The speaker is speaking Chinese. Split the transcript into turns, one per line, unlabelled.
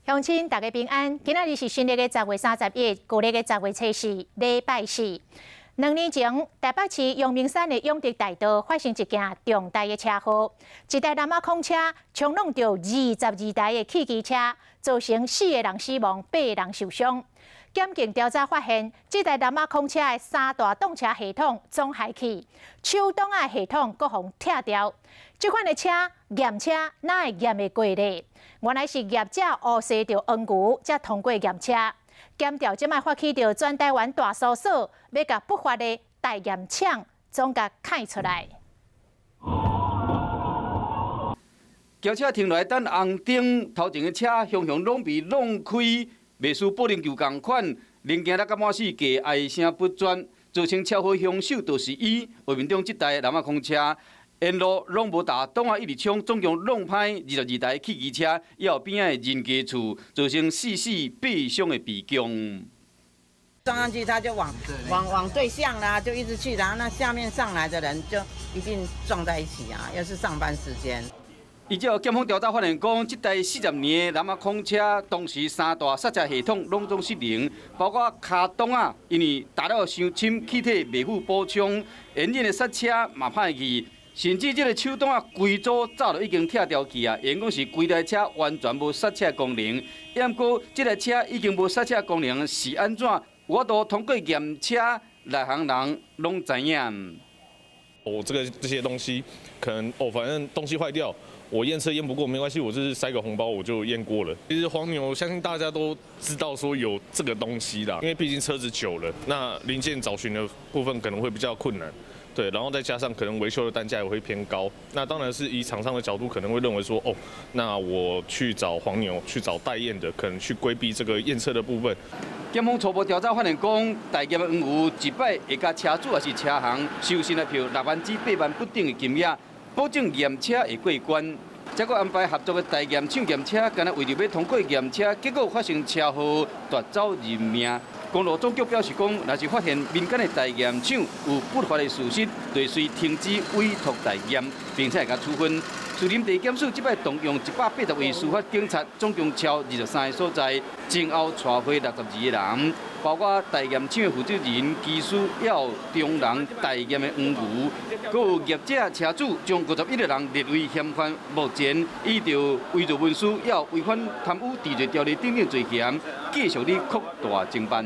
乡亲大家平安，今仔日是新历的10月31，旧历的10月初4，礼拜四。2年前，台北市阳明山的永德大道发生一件重大的车祸，一台南仔空车冲撞到22台的汽机车，造成4个人死亡，8个人受伤。检警调查发现，这台南仔空车的3大挡车系统总坏去，手挡啊系统各方拆掉。这款的车验车哪会验得过呢？原来是业者误驶着恩牛，才通过验车。检调即摆发起着全台湾大搜索，要甲不法的大验厂总甲开出来。
轿车停落来等红灯，头前的车向拢被弄开，未输保龄球同款，零件甲满死，价哀声不绝，造成车祸凶手就是伊。画面中这台南仔空车。沿路拢无打挡啊，一直冲，总共弄歹22台汽机车，也有边仔的人家厝，造成4死8伤的悲剧。
撞上去，他就往对向啦，就一直去，然后那下面上来的人就一定撞在一起啊，又是上班时间。
依照检方调查发现讲，这台40年的南仔空车，当时3大刹车系统拢总失灵，包括卡挡啊，因为打了伤深，气体未付补充，沿线的刹车嘛歹去。甚至这个手挡啊，规组早就已经拆掉去啊！因讲是规台车完全无刹车功能，也毋过这台车已经无刹车功能是安怎？我都通过验车，内行人拢知影。
这些东西可能反正东西坏掉，我验车验不过没关系，我就是塞个红包我就验过了。其实黄牛相信大家都知道说有这个东西啦，因为毕竟车子久了，那零件找寻的部分可能会比较困难。对，然后再加上可能维修的单价也会偏高，那当然是以厂商的角度可能会认为说，那我去找黄牛，去找代验的，可能去规避这个验车的部分。
检方初步调查发现讲，大验的黄牛一摆会甲车主也是车行收新台票6万至8万不等的金额，保证验车会过关。结果安排合作的大验厂验车，干那为着要通过验车，结果发生车祸，夺走人命。公路总局表示讲，若是发现民间的大验厂有不法的事实，就需停止委托大验，并且会甲处分。士林地检署即摆动用180位司法警察，总共超23个所在，前后带回62个人，包括大验厂的负责人、技师，也有中人大验的黄牛，还有业者车主，将51个人列为嫌犯。目前依照伪造文书，也有违反贪污治罪条例等罪嫌，继续哩扩大侦办。